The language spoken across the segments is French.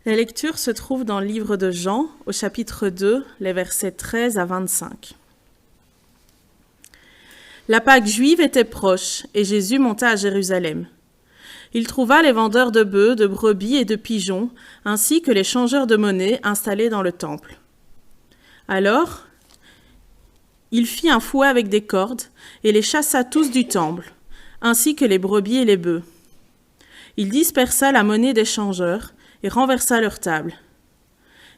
La lecture se trouve dans le livre de Jean, au chapitre 2, les versets 13 à 25. La Pâque juive était proche, et Jésus monta à Jérusalem. Il trouva les vendeurs de bœufs, de brebis et de pigeons, ainsi que les changeurs de monnaie installés dans le temple. Alors, il fit un fouet avec des cordes, et les chassa tous du temple, ainsi que les brebis et les bœufs. Il dispersa la monnaie des changeurs, et renversa leur table.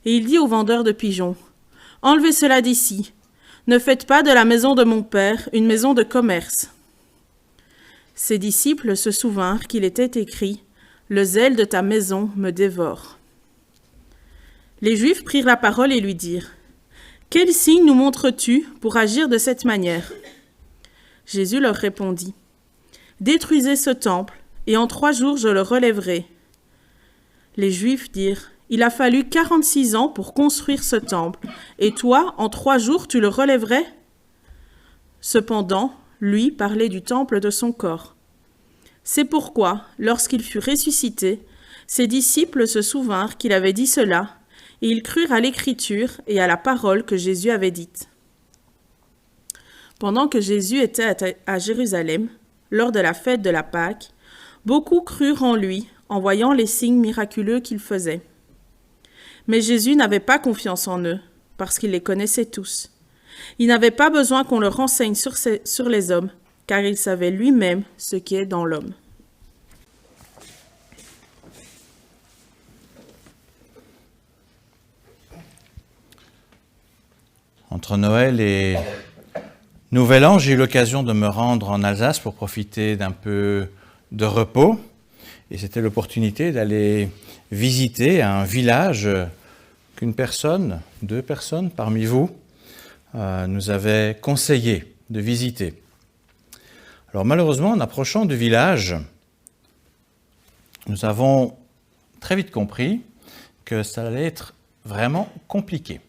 Et il dit aux vendeurs de pigeons, « Enlevez cela d'ici, ne faites pas de la maison de mon père une maison de commerce. » Ses disciples se souvinrent qu'il était écrit, « Le zèle de ta maison me dévore. » Les Juifs prirent la parole et lui dirent, « Quel signe nous montres-tu pour agir de cette manière ?» Jésus leur répondit, « Détruisez ce temple, et en 3 jours je le relèverai. » Les Juifs dirent, « Il a fallu 46 ans pour construire ce temple, et toi, en 3 jours, tu le relèverais ?» Cependant, lui parlait du temple de son corps. C'est pourquoi, lorsqu'il fut ressuscité, ses disciples se souvinrent qu'il avait dit cela, et ils crurent à l'Écriture et à la parole que Jésus avait dite. Pendant que Jésus était à Jérusalem, lors de la fête de la Pâque, beaucoup crurent en lui, en voyant les signes miraculeux qu'il faisait. Mais Jésus n'avait pas confiance en eux, parce qu'il les connaissait tous. Il n'avait pas besoin qu'on le renseigne sur les hommes, car il savait lui-même ce qui est dans l'homme. Entre Noël et Nouvel An, j'ai eu l'occasion de me rendre en Alsace pour profiter d'un peu de repos. Et c'était l'opportunité d'aller visiter un village qu'une personne, 2 personnes parmi vous, nous avaient conseillé de visiter. Alors malheureusement, en approchant du village, nous avons très vite compris que ça allait être vraiment compliqué.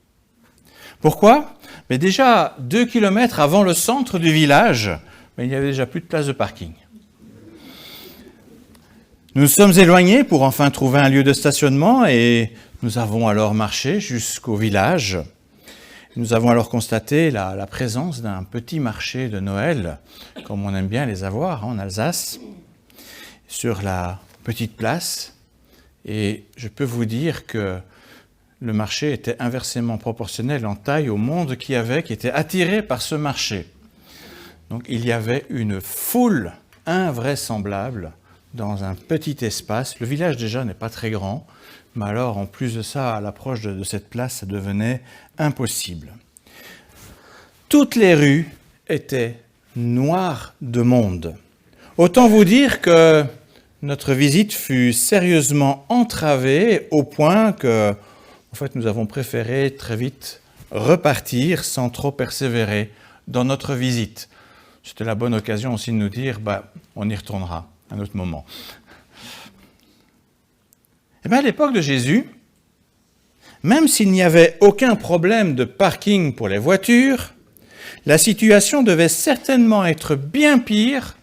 Pourquoi ? Mais déjà 2 kilomètres avant le centre du village, il n'y avait déjà plus de place de parking. Nous nous sommes éloignés pour enfin trouver un lieu de stationnement et nous avons alors marché jusqu'au village. Nous avons alors constaté la présence d'un petit marché de Noël, comme on aime bien les avoir en Alsace, sur la petite place. Et je peux vous dire que le marché était inversement proportionnel en taille au monde qui était attiré par ce marché. Donc il y avait une foule invraisemblable dans un petit espace. Le village déjà n'est pas très grand, mais alors en plus de ça, à l'approche de cette place, ça devenait impossible. Toutes les rues étaient noires de monde. Autant vous dire que notre visite fut sérieusement entravée au point que, en fait, nous avons préféré très vite repartir sans trop persévérer dans notre visite. C'était la bonne occasion aussi de nous dire, on y retournera à un autre moment. Et bien, à l'époque de Jésus, même s'il n'y avait aucun problème de parking pour les voitures, la situation devait certainement être bien pire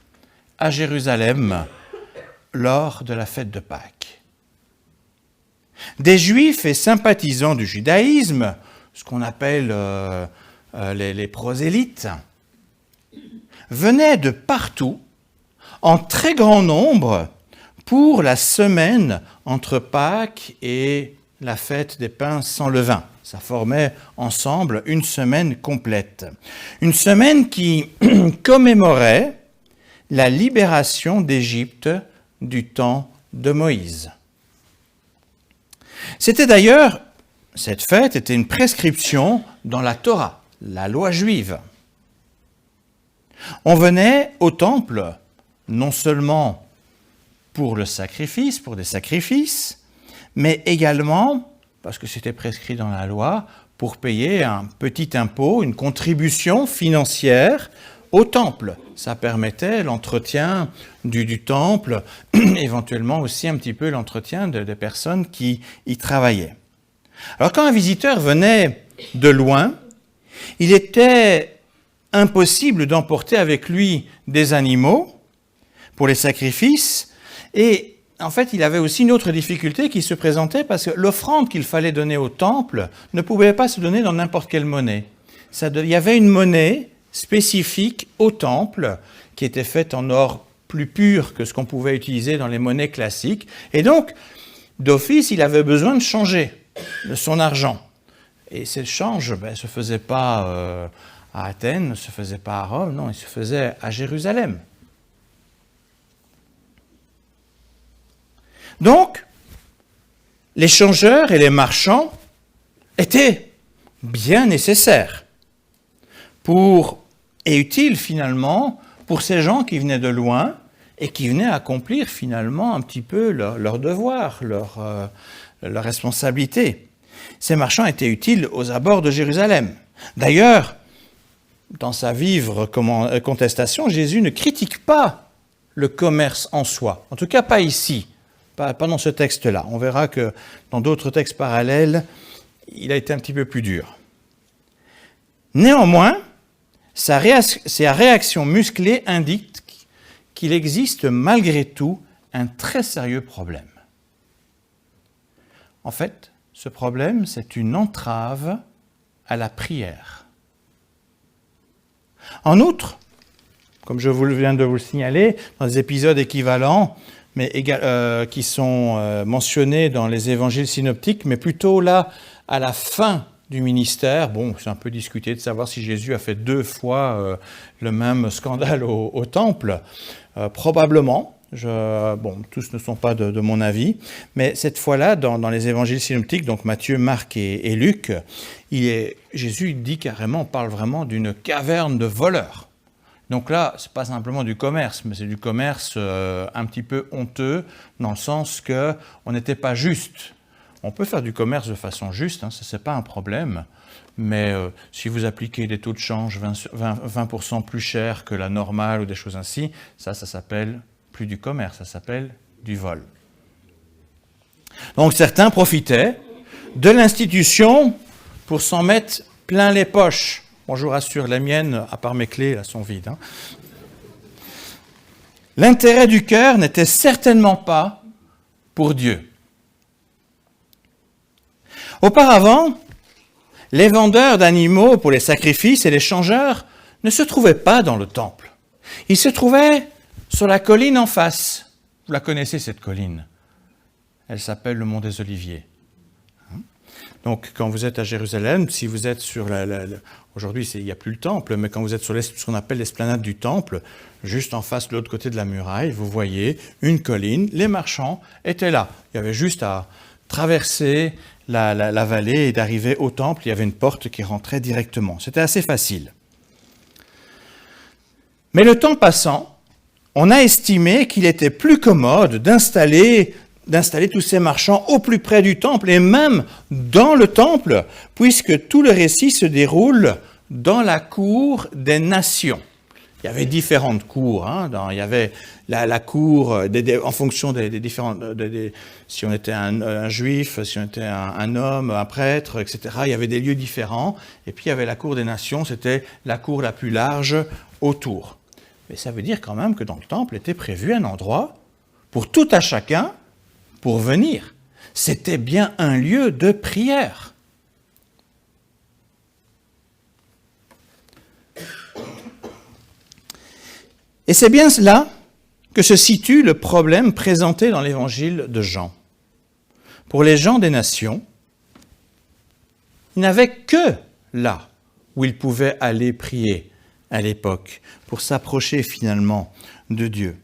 à Jérusalem lors de la fête de Pâques. Des Juifs et sympathisants du judaïsme, ce qu'on appelle les prosélytes, venaient de partout, en très grand nombre, pour la semaine entre Pâques et la fête des pains sans levain. Ça formait ensemble une semaine complète. Une semaine qui commémorait la libération d'Égypte du temps de Moïse. C'était d'ailleurs, cette fête était une prescription dans la Torah, la loi juive. On venait au temple non seulement pour le sacrifice, pour des sacrifices, mais également, parce que c'était prescrit dans la loi, pour payer un petit impôt, une contribution financière au temple. Ça permettait l'entretien du temple, éventuellement aussi un petit peu l'entretien des personnes qui y travaillaient. Alors quand un visiteur venait de loin, il était impossible d'emporter avec lui des animaux pour les sacrifices, et en fait, il avait aussi une autre difficulté qui se présentait parce que l'offrande qu'il fallait donner au temple ne pouvait pas se donner dans n'importe quelle monnaie. Il y avait une monnaie spécifique au temple qui était faite en or plus pur que ce qu'on pouvait utiliser dans les monnaies classiques. Et donc, d'office, il avait besoin de changer de son argent. Et ce change ne se faisait pas à Athènes, ne se faisait pas à Rome, non, il se faisait à Jérusalem. Donc, les changeurs et les marchands étaient bien nécessaires et utiles finalement pour ces gens qui venaient de loin et qui venaient accomplir finalement un petit peu leur devoir, leur responsabilité. Ces marchands étaient utiles aux abords de Jérusalem. D'ailleurs, dans sa vive contestation, Jésus ne critique pas le commerce en soi, en tout cas pas ici. Pas dans ce texte-là. On verra que dans d'autres textes parallèles, il a été un petit peu plus dur. Néanmoins, sa réaction musclée indique qu'il existe malgré tout un très sérieux problème. En fait, ce problème, c'est une entrave à la prière. En outre, comme je viens de vous le signaler, dans des épisodes équivalents, mais qui sont mentionnés dans les évangiles synoptiques, mais plutôt là, à la fin du ministère. Bon, c'est un peu discuté de savoir si Jésus a fait 2 fois le même scandale au temple. Probablement. Tous ne sont pas de mon avis, mais cette fois-là, dans les évangiles synoptiques, donc Matthieu, Marc et Luc, Jésus dit carrément, parle vraiment d'une caverne de voleurs. Donc là, ce n'est pas simplement du commerce, mais c'est du commerce un petit peu honteux, dans le sens qu'on n'était pas juste. On peut faire du commerce de façon juste, ça c'est pas un problème, mais si vous appliquez des taux de change 20% plus chers que la normale ou des choses ainsi, ça s'appelle plus du commerce, ça s'appelle du vol. Donc certains profitaient de l'institution pour s'en mettre plein les poches. Bon, je vous rassure, les miennes, à part mes clés, là, sont vides. L'intérêt du cœur n'était certainement pas pour Dieu. Auparavant, les vendeurs d'animaux pour les sacrifices et les changeurs ne se trouvaient pas dans le temple. Ils se trouvaient sur la colline en face. Vous la connaissez, cette colline. Elle s'appelle le Mont des Oliviers. Donc, quand vous êtes à Jérusalem, si vous êtes sur aujourd'hui, il n'y a plus le temple, mais quand vous êtes sur ce qu'on appelle l'esplanade du temple, juste en face de l'autre côté de la muraille, vous voyez une colline. Les marchands étaient là. Il y avait juste à traverser la vallée et d'arriver au temple. Il y avait une porte qui rentrait directement. C'était assez facile. Mais le temps passant, on a estimé qu'il était plus commode d'installer tous ces marchands au plus près du temple et même dans le temple, puisque tout le récit se déroule dans la cour des nations. Il y avait différentes cours. Il y avait la cour en fonction des différentes... si on était un juif, si on était un homme, un prêtre, etc. Il y avait des lieux différents. Et puis il y avait la cour des nations, c'était la cour la plus large autour. Mais ça veut dire quand même que dans le temple était prévu un endroit pour tout à chacun pour venir. C'était bien un lieu de prière. Et c'est bien là que se situe le problème présenté dans l'évangile de Jean. Pour les gens des nations, ils n'avaient que là où ils pouvaient aller prier à l'époque pour s'approcher finalement de Dieu.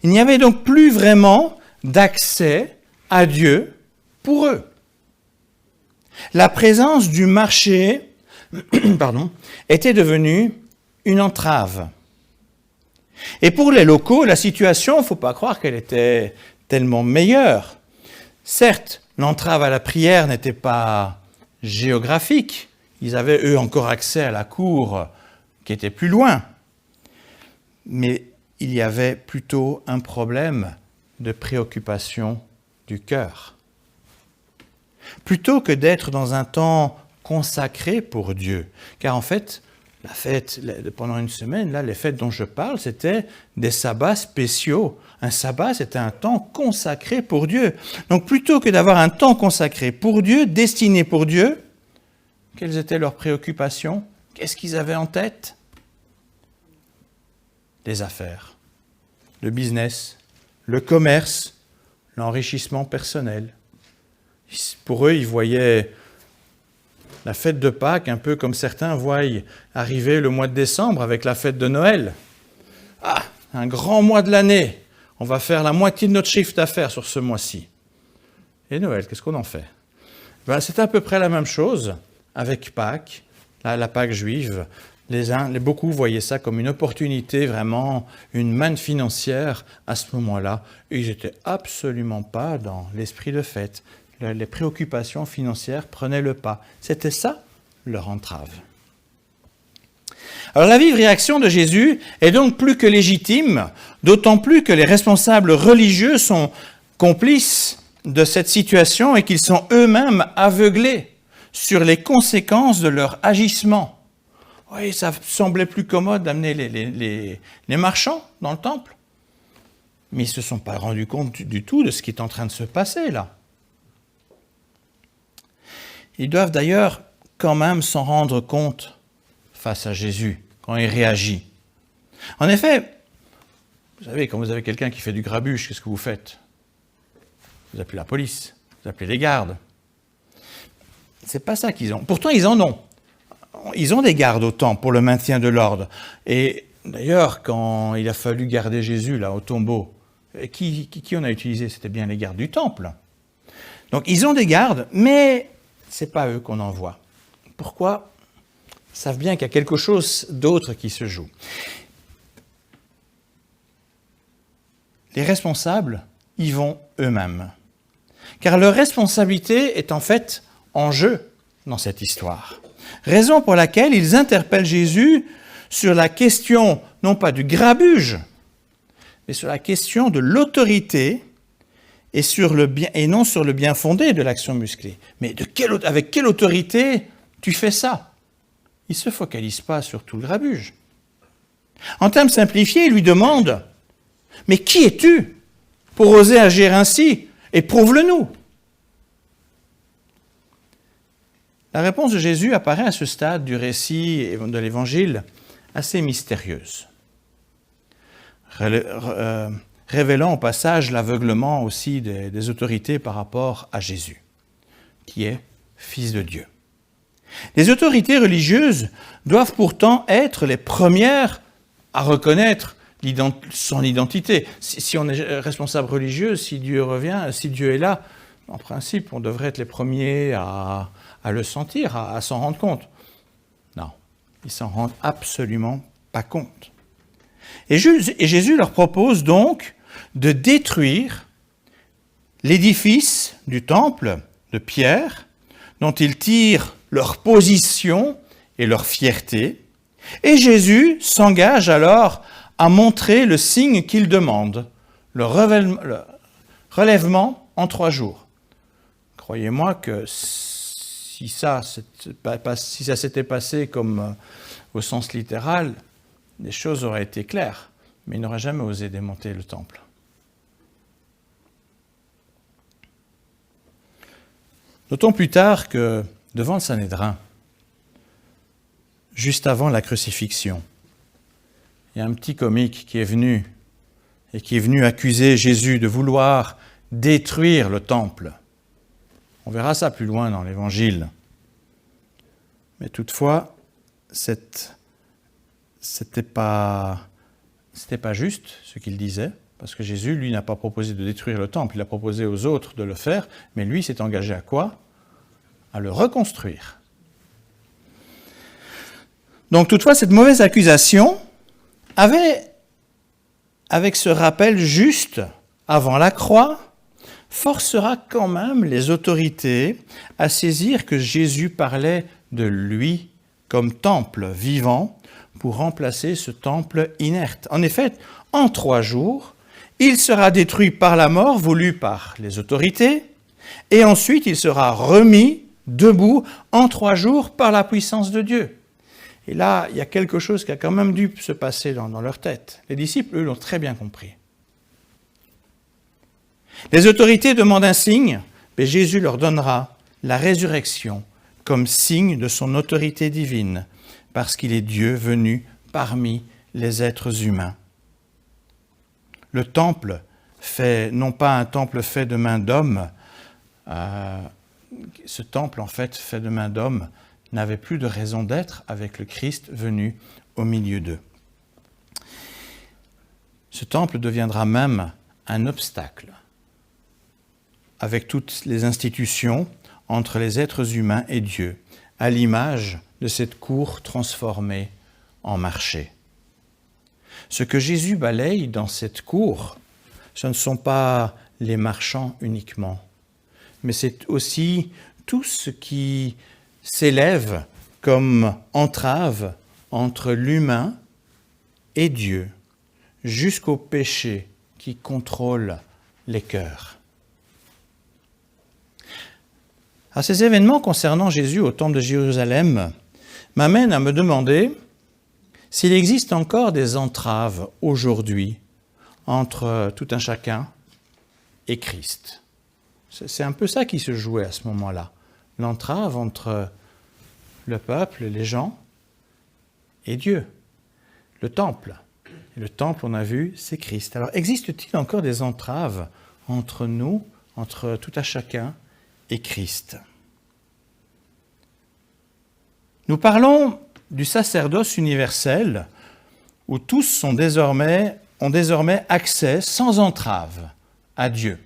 Il n'y avait donc plus vraiment d'accès à Dieu pour eux. La présence du marché était devenue une entrave. Et pour les locaux, la situation, il ne faut pas croire qu'elle était tellement meilleure. Certes, l'entrave à la prière n'était pas géographique. Ils avaient, eux, encore accès à la cour qui était plus loin. Mais il y avait plutôt un problème de préoccupation du cœur. Plutôt que d'être dans un temps consacré pour Dieu, car en fait, La fête, pendant une semaine, là, les fêtes dont je parle, c'était des sabbats spéciaux. Un sabbat, c'était un temps consacré pour Dieu. Donc, plutôt que d'avoir un temps consacré pour Dieu, destiné pour Dieu, quelles étaient leurs préoccupations? Qu'est-ce qu'ils avaient en tête? Les affaires, le business, le commerce, l'enrichissement personnel. Pour eux, ils voyaient la fête de Pâques un peu comme certains voient arriver le mois de décembre avec la fête de Noël. Ah, un grand mois de l'année. On va faire la moitié de notre chiffre d'affaires sur ce mois-ci. Et Noël, qu'est-ce qu'on en fait? C'est à peu près la même chose avec Pâques, la Pâques juive. Beaucoup voyaient ça comme une opportunité, vraiment une manne financière à ce moment-là. Et ils n'étaient absolument pas dans l'esprit de fête. Les préoccupations financières prenaient le pas. C'était ça, leur entrave. Alors la vive réaction de Jésus est donc plus que légitime, d'autant plus que les responsables religieux sont complices de cette situation et qu'ils sont eux-mêmes aveuglés sur les conséquences de leur agissement. Oui, ça semblait plus commode d'amener les marchands dans le temple, mais ils ne se sont pas rendus compte du tout de ce qui est en train de se passer là. Ils doivent d'ailleurs quand même s'en rendre compte face à Jésus, quand il réagit. En effet, vous savez, quand vous avez quelqu'un qui fait du grabuge, qu'est-ce que vous faites? Vous appelez la police, vous appelez les gardes. C'est pas ça qu'ils ont. Pourtant, ils en ont. Ils ont des gardes au temple pour le maintien de l'ordre. Et d'ailleurs, quand il a fallu garder Jésus là au tombeau, qui on a utilisé? C'était bien les gardes du temple. Donc, ils ont des gardes, mais c'est pas eux qu'on envoie. Pourquoi? Ils savent bien qu'il y a quelque chose d'autre qui se joue. Les responsables y vont eux-mêmes. Car leur responsabilité est en fait en jeu dans cette histoire. Raison pour laquelle ils interpellent Jésus sur la question, non pas du grabuge, mais sur la question de l'autorité et non sur le bien fondé de l'action musclée. Mais avec quelle autorité tu fais ça? Il ne se focalise pas sur tout le grabuge. En termes simplifiés, il lui demande « Mais qui es-tu pour oser agir ainsi? Et prouve-le-nous » La réponse de Jésus apparaît à ce stade du récit de l'Évangile assez mystérieuse, révélant au passage l'aveuglement aussi des autorités par rapport à Jésus, qui est Fils de Dieu. Les autorités religieuses doivent pourtant être les premières à reconnaître son identité. Si on est responsable religieux, si Dieu revient, si Dieu est là, en principe, on devrait être les premiers à le sentir, à s'en rendre compte. Non, ils ne s'en rendent absolument pas compte. Et Jésus leur propose donc de détruire l'édifice du temple de Pierre, dont ils tirent leur position et leur fierté, et Jésus s'engage alors à montrer le signe qu'il demande, le relèvement en 3 jours. Croyez-moi que si ça s'était passé comme au sens littéral, les choses auraient été claires, mais il n'aurait jamais osé démonter le temple. Notons plus tard que devant le Sanhédrin, juste avant la crucifixion, il y a un petit comique qui est venu accuser Jésus de vouloir détruire le temple. On verra ça plus loin dans l'Évangile. Mais toutefois, c'était pas juste ce qu'il disait, parce que Jésus, lui, n'a pas proposé de détruire le temple, il a proposé aux autres de le faire, mais lui s'est engagé à quoi? À le reconstruire. Donc toutefois, cette mauvaise accusation avait, avec ce rappel juste avant la croix, forcera quand même les autorités à saisir que Jésus parlait de lui comme temple vivant pour remplacer ce temple inerte. En effet, en 3 jours, il sera détruit par la mort voulue par les autorités, et ensuite il sera remis debout en 3 jours par la puissance de Dieu. Et là, il y a quelque chose qui a quand même dû se passer dans leur tête. Les disciples, eux, l'ont très bien compris. Les autorités demandent un signe, mais Jésus leur donnera la résurrection comme signe de son autorité divine, parce qu'il est Dieu venu parmi les êtres humains. Le temple fait, non pas un temple fait de main d'homme, ce temple en fait de main d'homme n'avait plus de raison d'être avec le Christ venu au milieu d'eux. Ce temple deviendra même un obstacle avec toutes les institutions entre les êtres humains et Dieu, à l'image de cette cour transformée en marché. Ce que Jésus balaye dans cette cour, ce ne sont pas les marchands uniquement, mais c'est aussi tout ce qui s'élève comme entrave entre l'humain et Dieu, jusqu'au péché qui contrôle les cœurs. À ces événements concernant Jésus au temple de Jérusalem m'amène à me demander s'il existe encore des entraves aujourd'hui entre tout un chacun et Christ. C'est un peu ça qui se jouait à ce moment-là, l'entrave entre le peuple, les gens et Dieu, le temple. Et le temple, on a vu, c'est Christ. Alors, existe-t-il encore des entraves entre nous, entre tout un chacun et Christ? Nous parlons du sacerdoce universel où tous ont désormais accès sans entrave à Dieu.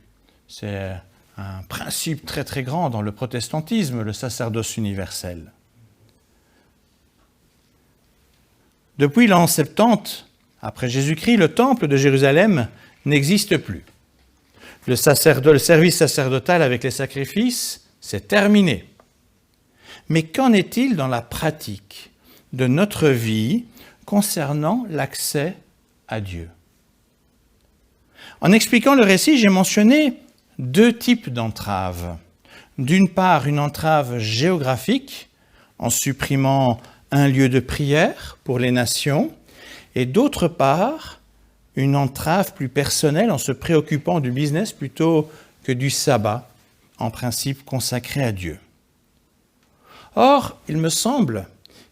C'est un principe très très grand dans le protestantisme, le sacerdoce universel. Depuis l'an 70, après Jésus-Christ, le temple de Jérusalem n'existe plus. Le service sacerdotal avec les sacrifices, c'est terminé. Mais qu'en est-il dans la pratique de notre vie concernant l'accès à Dieu? En expliquant le récit, j'ai mentionné deux types d'entraves. D'une part, une entrave géographique, en supprimant un lieu de prière pour les nations, et d'autre part, une entrave plus personnelle en se préoccupant du business plutôt que du sabbat, en principe consacré à Dieu. Or, il me semble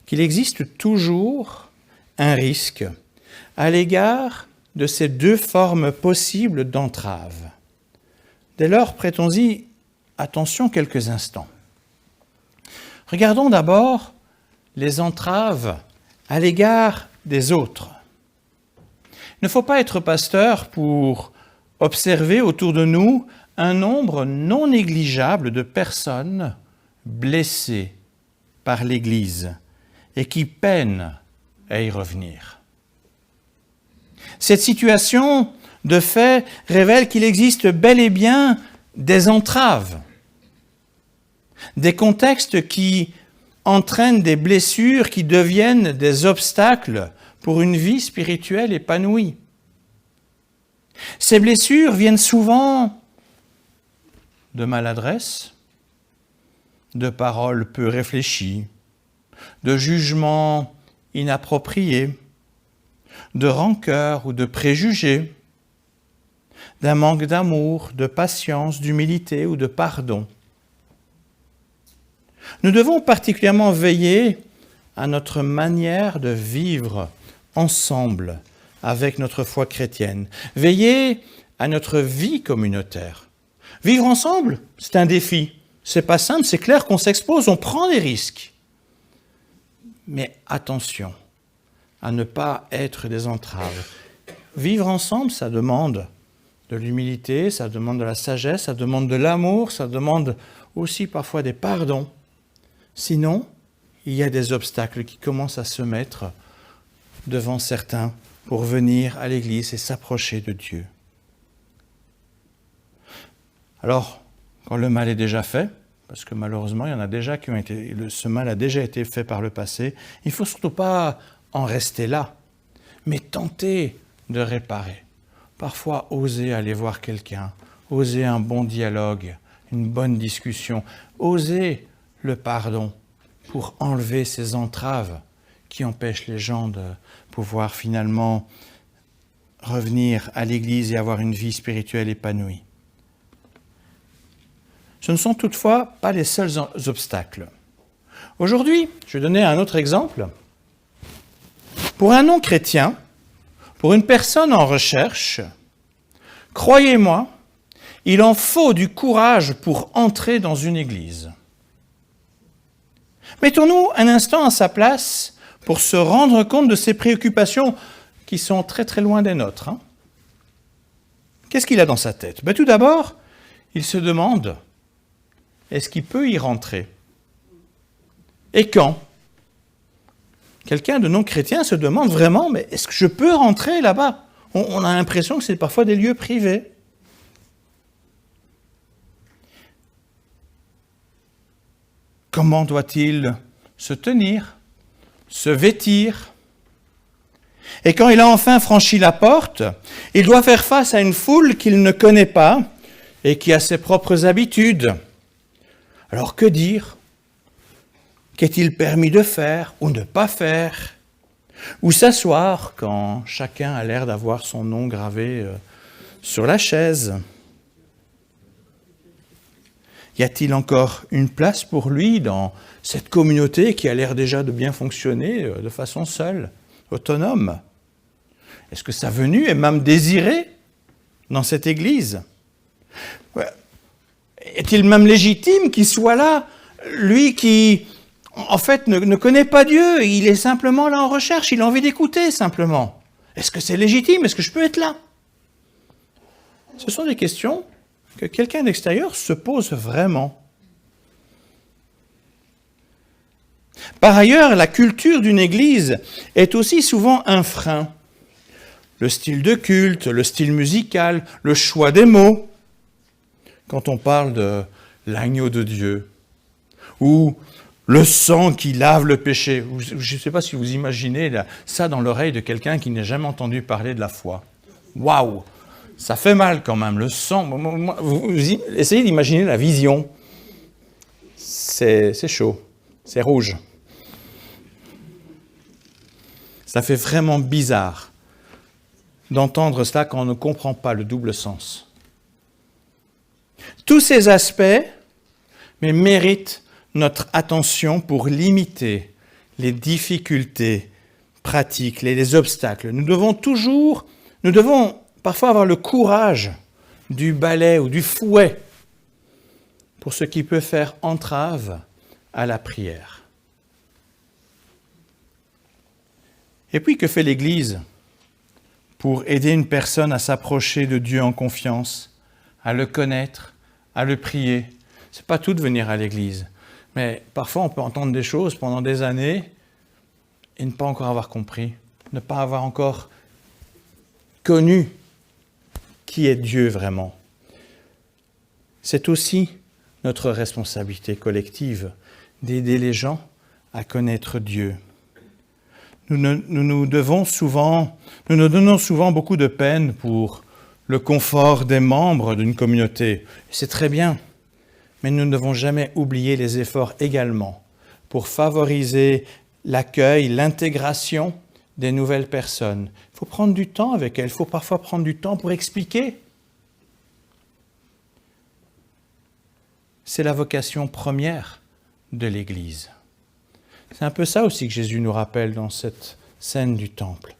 qu'il existe toujours un risque à l'égard de ces deux formes possibles d'entrave. Dès lors, prêtons-y attention quelques instants. Regardons d'abord les entraves à l'égard des autres. Il ne faut pas être pasteur pour observer autour de nous un nombre non négligeable de personnes blessées par l'Église et qui peinent à y revenir. Cette situation, de fait, révèle qu'il existe bel et bien des entraves, des contextes qui entraînent des blessures qui deviennent des obstacles pour une vie spirituelle épanouie. Ces blessures viennent souvent de maladresse, de paroles peu réfléchies, de jugements inappropriés, de rancœur ou de préjugés, d'un manque d'amour, de patience, d'humilité ou de pardon. Nous devons particulièrement veiller à notre manière de vivre ensemble avec notre foi chrétienne. Veiller à notre vie communautaire. Vivre ensemble, c'est un défi. C'est pas simple, c'est clair qu'on s'expose, on prend des risques. Mais attention à ne pas être des entraves. Vivre ensemble, ça demande de l'humilité, ça demande de la sagesse, ça demande de l'amour, ça demande aussi parfois des pardons. Sinon, il y a des obstacles qui commencent à se mettre devant certains pour venir à l'Église et s'approcher de Dieu. Alors, quand le mal est déjà fait, parce que malheureusement, il y en a déjà qui ont été, ce mal a déjà été fait par le passé, il ne faut surtout pas en rester là, mais tenter de réparer. Parfois, oser aller voir quelqu'un, oser un bon dialogue, une bonne discussion, oser le pardon pour enlever ces entraves qui empêche les gens de pouvoir finalement revenir à l'Église et avoir une vie spirituelle épanouie. Ce ne sont toutefois pas les seuls obstacles. Aujourd'hui, je vais donner un autre exemple. Pour un non-chrétien, pour une personne en recherche, croyez-moi, il en faut du courage pour entrer dans une église. Mettons-nous un instant à sa place pour se rendre compte de ses préoccupations qui sont très très loin des nôtres. Qu'est-ce qu'il a dans sa tête ? Tout d'abord, il se demande, est-ce qu'il peut y rentrer ? Et quand ? Quelqu'un de non-chrétien se demande vraiment, mais est-ce que je peux rentrer là-bas ? On a l'impression que c'est parfois des lieux privés. Comment doit-il se tenir, se vêtir ? Et quand il a enfin franchi la porte, il doit faire face à une foule qu'il ne connaît pas et qui a ses propres habitudes. Alors que dire ? Qu'est-il permis de faire ou ne pas faire ? Où s'asseoir quand chacun a l'air d'avoir son nom gravé sur la chaise ? Y a-t-il encore une place pour lui dans cette communauté qui a l'air déjà de bien fonctionner de façon seule, autonome ? Est-ce que sa venue est même désirée dans cette église ? Est-il même légitime qu'il soit là, lui qui, en fait, ne connaît pas Dieu, il est simplement là en recherche, il a envie d'écouter simplement. Est-ce que c'est légitime ? Est-ce que je peux être là ? Ce sont des questions que quelqu'un d'extérieur se pose vraiment. Par ailleurs, la culture d'une église est aussi souvent un frein. Le style de culte, le style musical, le choix des mots. Quand on parle de l'agneau de Dieu, ou le sang qui lave le péché. Je ne sais pas si vous imaginez ça dans l'oreille de quelqu'un qui n'a jamais entendu parler de la foi. Waouh! Ça fait mal quand même, le sang. Vous essayez d'imaginer la vision. C'est chaud, c'est rouge. Ça fait vraiment bizarre d'entendre cela quand on ne comprend pas le double sens. Tous ces aspects méritent notre attention pour limiter les difficultés pratiques, les obstacles. Nous devons parfois avoir le courage du balai ou du fouet pour ce qui peut faire entrave à la prière. Et puis, que fait l'Église pour aider une personne à s'approcher de Dieu en confiance, à le connaître, à le prier ? C'est pas tout de venir à l'Église, mais parfois on peut entendre des choses pendant des années et ne pas encore avoir compris, ne pas avoir encore connu qui est Dieu vraiment. C'est aussi notre responsabilité collective d'aider les gens à connaître Dieu. Nous nous donnons souvent beaucoup de peine pour le confort des membres d'une communauté. C'est très bien, mais nous ne devons jamais oublier les efforts également pour favoriser l'accueil, l'intégration des nouvelles personnes. Il faut prendre du temps avec elles, il faut parfois prendre du temps pour expliquer. C'est la vocation première de l'Église. C'est un peu ça aussi que Jésus nous rappelle dans cette scène du temple.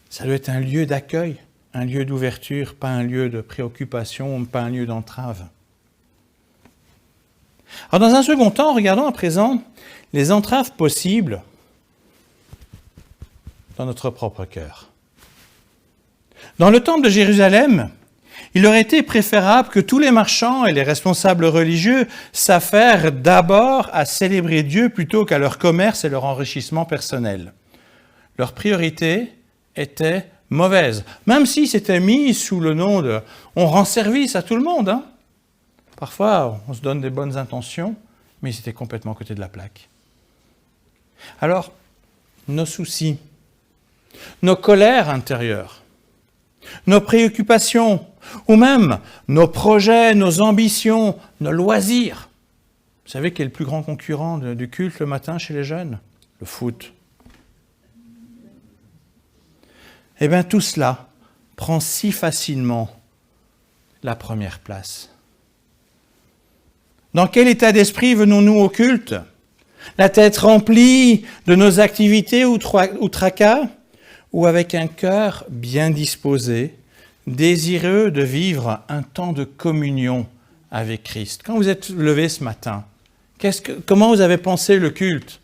Ça doit être un lieu d'accueil, un lieu d'ouverture, pas un lieu de préoccupation, pas un lieu d'entrave. Alors dans un second temps, regardons à présent les entraves possibles dans notre propre cœur. Dans le temple de Jérusalem, il aurait été préférable que tous les marchands et les responsables religieux s'affairent d'abord à célébrer Dieu plutôt qu'à leur commerce et leur enrichissement personnel. Leur priorité était mauvaise, même si c'était mis sous le nom de « on rend service à tout le monde ». Parfois, on se donne des bonnes intentions, mais c'était complètement à côté de la plaque. Alors, nos soucis, nos colères intérieures, nos préoccupations, ou même nos projets, nos ambitions, nos loisirs. Vous savez quel est le plus grand concurrent du culte le matin chez les jeunes ? Le foot. Eh bien, tout cela prend si facilement la première place. Dans quel état d'esprit venons-nous au culte? La tête remplie de nos activités ou tracas, ou avec un cœur bien disposé, désireux de vivre un temps de communion avec Christ? Quand vous êtes levé ce matin, comment vous avez pensé le culte?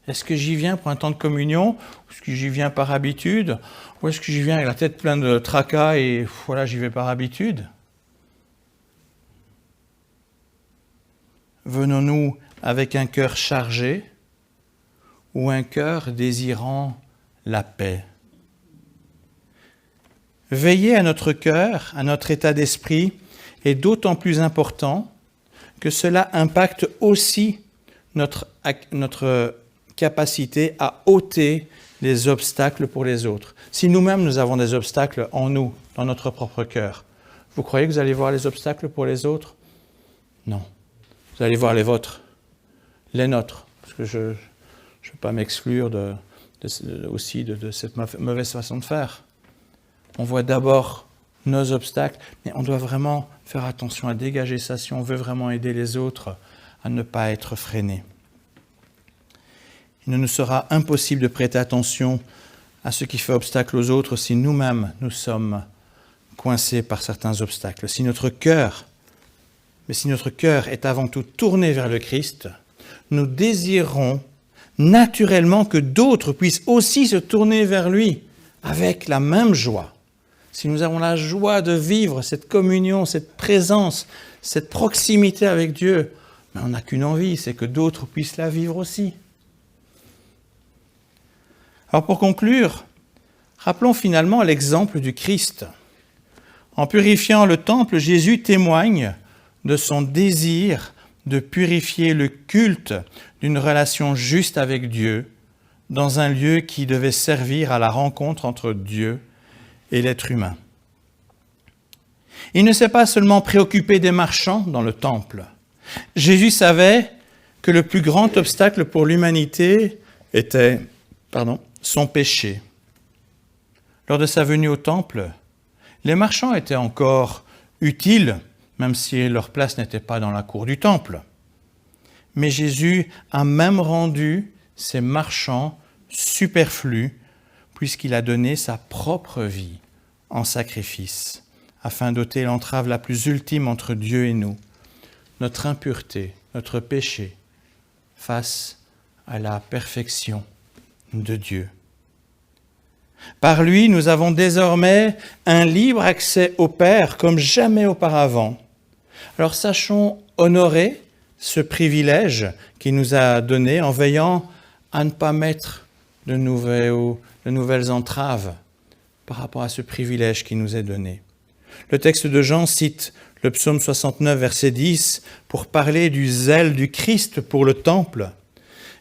Est-ce que j'y viens pour un temps de communion? Ou est-ce que j'y viens par habitude? Ou est-ce que j'y viens avec la tête pleine de tracas et voilà, j'y vais par habitude? Venons-nous avec un cœur chargé ou un cœur désirant la paix? Veiller à notre cœur, à notre état d'esprit, est d'autant plus important que cela impacte aussi notre capacité à ôter les obstacles pour les autres. Si nous-mêmes nous avons des obstacles en nous, dans notre propre cœur, vous croyez que vous allez voir les obstacles pour les autres? Non. Vous allez voir les vôtres, les nôtres, parce que je ne veux pas m'exclure aussi de cette mauvaise façon de faire. On voit d'abord nos obstacles, mais on doit vraiment faire attention à dégager ça si on veut vraiment aider les autres à ne pas être freinés. Il ne nous sera impossible de prêter attention à ce qui fait obstacle aux autres si nous-mêmes nous sommes coincés par certains obstacles. Si notre cœur est avant tout tourné vers le Christ, nous désirons naturellement que d'autres puissent aussi se tourner vers lui avec la même joie. Si nous avons la joie de vivre cette communion, cette présence, cette proximité avec Dieu, mais on n'a qu'une envie, c'est que d'autres puissent la vivre aussi. Alors pour conclure, rappelons finalement l'exemple du Christ. En purifiant le temple, Jésus témoigne de son désir de purifier le culte d'une relation juste avec Dieu dans un lieu qui devait servir à la rencontre entre Dieu et l'être humain. Il ne s'est pas seulement préoccupé des marchands dans le temple. Jésus savait que le plus grand obstacle pour l'humanité était son péché. Lors de sa venue au temple, les marchands étaient encore utiles, même si leur place n'était pas dans la cour du temple. Mais Jésus a même rendu ces marchands superflus, puisqu'il a donné sa propre vie en sacrifice, afin d'ôter l'entrave la plus ultime entre Dieu et nous, notre impureté, notre péché, face à la perfection de Dieu. Par lui, nous avons désormais un libre accès au Père comme jamais auparavant. Alors sachons honorer ce privilège qu'il nous a donné en veillant à ne pas mettre de nouvelles entraves par rapport à ce privilège qui nous est donné. Le texte de Jean cite le psaume 69, verset 10, pour parler du zèle du Christ pour le temple.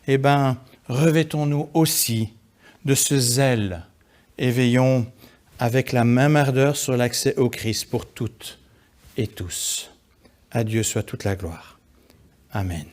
Eh bien, revêtons-nous aussi de ce zèle et veillons avec la même ardeur sur l'accès au Christ pour toutes et tous. À Dieu soit toute la gloire. Amen.